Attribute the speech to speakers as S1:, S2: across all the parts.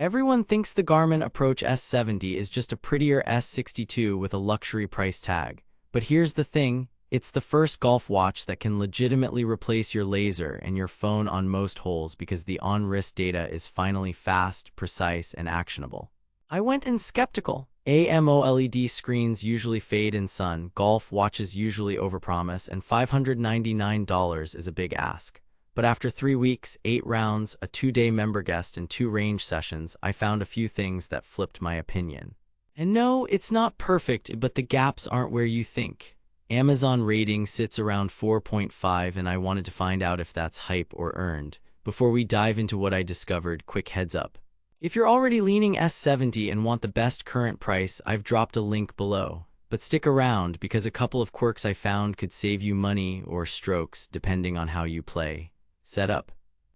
S1: Everyone thinks the Garmin Approach S70 is just a prettier S62 with a luxury price tag. But here's the thing, it's the first golf watch that can legitimately replace your laser and your phone on most holes because the on-wrist data is finally fast, precise, and actionable. I went in skeptical. AMOLED screens usually fade in sun, golf watches usually overpromise, and $599 is a big ask. But after 3 weeks, 8 rounds, a 2-day member guest, and 2 range sessions, I found a few things that flipped my opinion. And no, it's not perfect, but the gaps aren't where you think. Amazon rating sits around 4.5, and I wanted to find out if that's hype or earned. Before we dive into what I discovered, quick heads up. If you're already leaning S70 and want the best current price, I've dropped a link below. But stick around, because a couple of quirks I found could save you money or strokes, depending on how you play. Setup.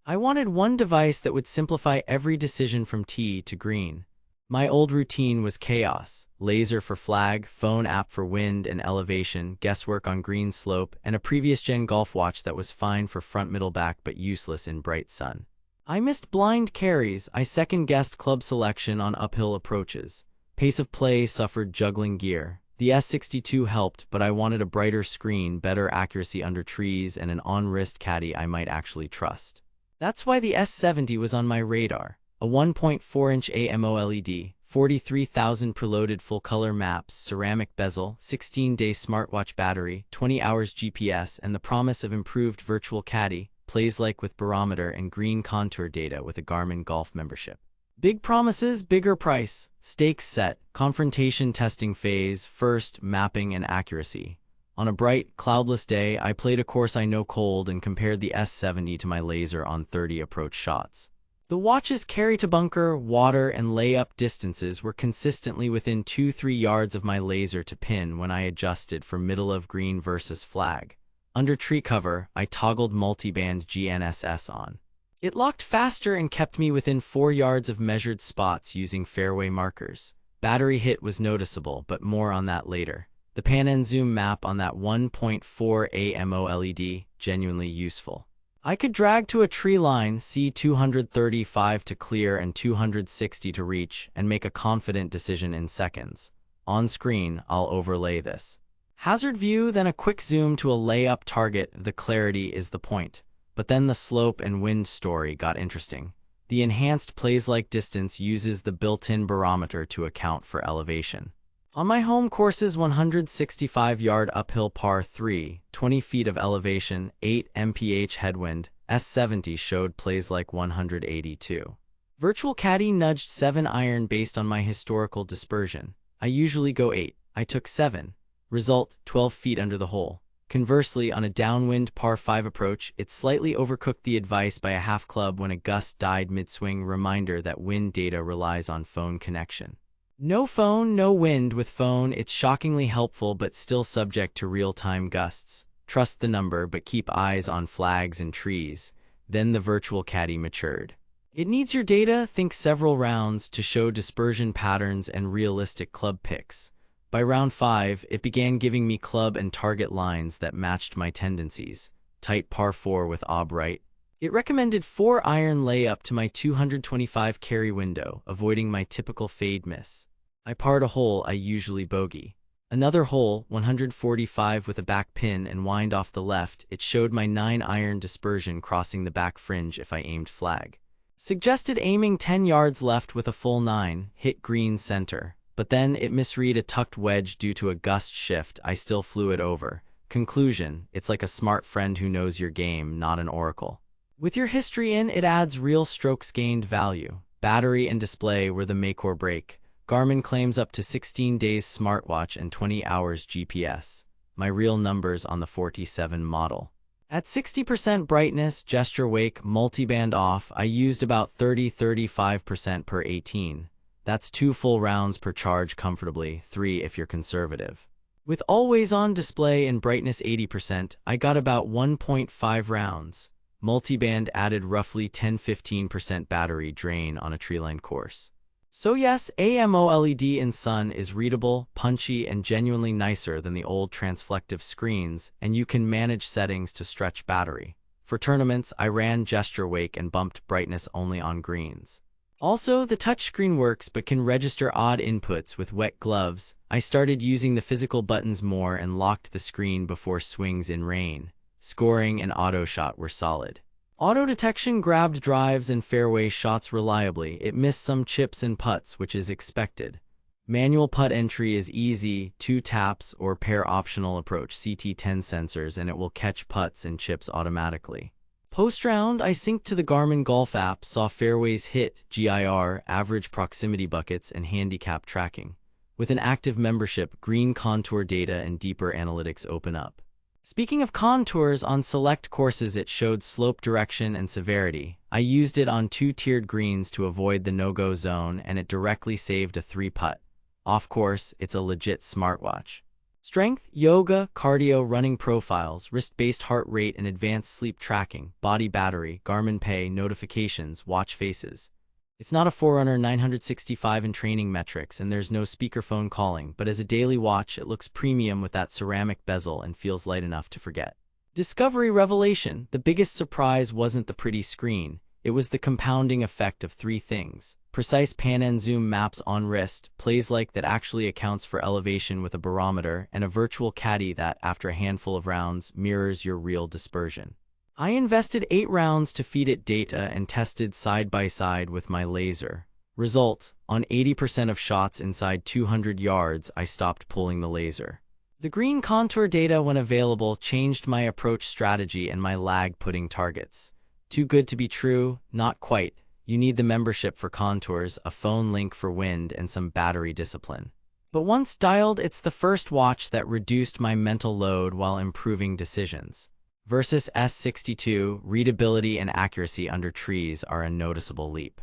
S1: I wanted one device that would simplify every decision from tee to green. My old routine was chaos: laser for flag, phone app for wind and elevation, guesswork on green slope, and a previous-gen golf watch that was fine for front middle back but useless in bright sun. I missed blind carries. I second-guessed club selection on uphill approaches. Pace of play suffered juggling gear. The S62 helped, but I wanted a brighter screen, better accuracy under trees, and an on-wrist caddie I might actually trust. That's why the S70 was on my radar. A 1.4-inch AMOLED, 43,000 preloaded full-color maps, ceramic bezel, 16-day smartwatch battery, 20 hours GPS, and the promise of improved virtual caddie, plays like with barometer and green contour data with a Garmin Golf membership. Big promises, bigger price. Stakes set. Confrontation testing phase. First, mapping and accuracy. On a bright, cloudless day, I played a course I know cold and compared the S70 to my laser on 30 approach shots. The watch's carry to bunker, water, and layup distances were consistently within 2-3 yards of my laser to pin when I adjusted for middle of green versus flag. Under tree cover, I toggled multiband GNSS on. It locked faster and kept me within 4 yards of measured spots using fairway markers. Battery hit was noticeable, but more on that later. The pan and zoom map on that 1.4 AMOLED, genuinely useful. I could drag to a tree line, see 235 to clear and 260 to reach, and make a confident decision in seconds. On screen, I'll overlay this. Hazard view, then a quick zoom to a layup target. The clarity is the point. But then the slope and wind story got interesting. The enhanced plays-like distance uses the built-in barometer to account for elevation. On my home course's 165-yard uphill par 3, 20 feet of elevation, 8 mph headwind, S70 showed plays-like 182. Virtual caddie nudged 7 iron based on my historical dispersion. I usually go 8. I took 7. Result, 12 feet under the hole. Conversely, on a downwind par 5 approach, it slightly overcooked the advice by a half club when a gust died mid-swing. Reminder that wind data relies on phone connection. No phone, no wind. With phone, it's shockingly helpful but still subject to real-time gusts. Trust the number but keep eyes on flags and trees. Then the virtual caddie matured. It needs your data, think several rounds, to show dispersion patterns and realistic club picks. By round 5, it began giving me club and target lines that matched my tendencies. Tight par 4 with ob right. It recommended 4 iron layup to my 225 carry window, avoiding my typical fade miss. I parred a hole I usually bogey. Another hole, 145 with a back pin and wind off the left, it showed my 9 iron dispersion crossing the back fringe if I aimed flag. Suggested aiming 10 yards left with a full 9, hit green center. But then it misread a tucked wedge due to a gust shift. I still flew it over. Conclusion: it's like a smart friend who knows your game, not an oracle. With your history in, it adds real strokes gained value. Battery and display were the make or break. Garmin claims up to 16 days smartwatch and 20 hours GPS. My real numbers on the 47 model. At 60% brightness, gesture wake, multiband off, I used about 30-35% per 18. That's 2 full rounds per charge comfortably, 3 if you're conservative. With always-on display and brightness 80%, I got about 1.5 rounds. Multiband added roughly 10-15% battery drain on a treeline course. So yes, AMOLED in sun is readable, punchy, and genuinely nicer than the old transflective screens, and you can manage settings to stretch battery. For tournaments, I ran gesture wake and bumped brightness only on greens. Also, the touchscreen works but can register odd inputs with wet gloves. I started using the physical buttons more and locked the screen before swings in rain. Scoring and auto shot were solid. Auto detection grabbed drives and fairway shots reliably. It missed some chips and putts, which is expected. Manual putt entry is easy, 2 taps or pair optional approach CT10 sensors and it will catch putts and chips automatically. Post-round, I synced to the Garmin Golf app, saw fairways hit, GIR, average proximity buckets, and handicap tracking. With an active membership, green contour data and deeper analytics open up. Speaking of contours, on select courses it showed slope direction and severity. I used it on 2-tiered greens to avoid the no-go zone and it directly saved a 3-putt. Off course, it's a legit smartwatch. Strength, yoga, cardio, running profiles, wrist-based heart rate and advanced sleep tracking, body battery, Garmin Pay, notifications, watch faces. It's not a Forerunner 965 in training metrics and there's no speakerphone calling, but as a daily watch it looks premium with that ceramic bezel and feels light enough to forget. Discovery revelation, the biggest surprise wasn't the pretty screen, it was the compounding effect of 3 things. Precise pan and zoom maps on wrist, plays like that actually accounts for elevation with a barometer, and a virtual caddie that, after a handful of rounds, mirrors your real dispersion. I invested 8 rounds to feed it data and tested side by side with my laser. Result, on 80% of shots inside 200 yards, I stopped pulling the laser. The green contour data, when available, changed my approach strategy and my lag putting targets. Too good to be true? Not quite. You need the membership for contours, a phone link for wind, and some battery discipline. But once dialed, it's the first watch that reduced my mental load while improving decisions. Versus S62, readability and accuracy under trees are a noticeable leap.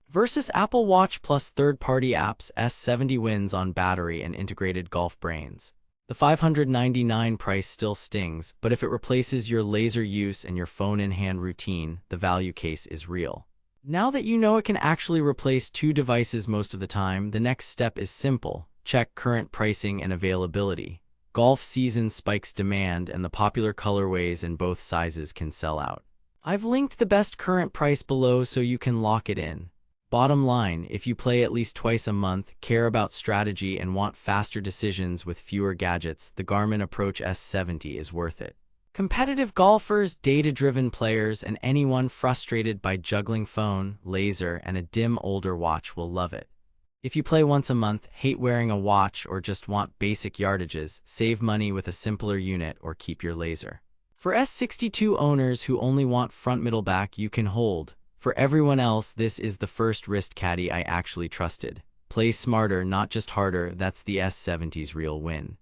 S1: Versus Apple Watch plus third-party apps, S70 wins on battery and integrated golf brains. The $599 price still stings, but if it replaces your laser use and your phone-in-hand routine, the value case is real. Now that you know it can actually replace 2 devices most of the time, the next step is simple. Check current pricing and availability. Golf season spikes demand and the popular colorways in both sizes can sell out. I've linked the best current price below so you can lock it in. Bottom line, if you play at least twice a month, care about strategy and want faster decisions with fewer gadgets, the Garmin Approach S70 is worth it. Competitive golfers, data-driven players, and anyone frustrated by juggling phone, laser, and a dim older watch will love it. If you play once a month, hate wearing a watch, or just want basic yardages, save money with a simpler unit or keep your laser. For S62 owners who only want front middle back, you can hold. For everyone else, this is the first wrist caddie I actually trusted. Play smarter, not just harder, that's the S70's real win.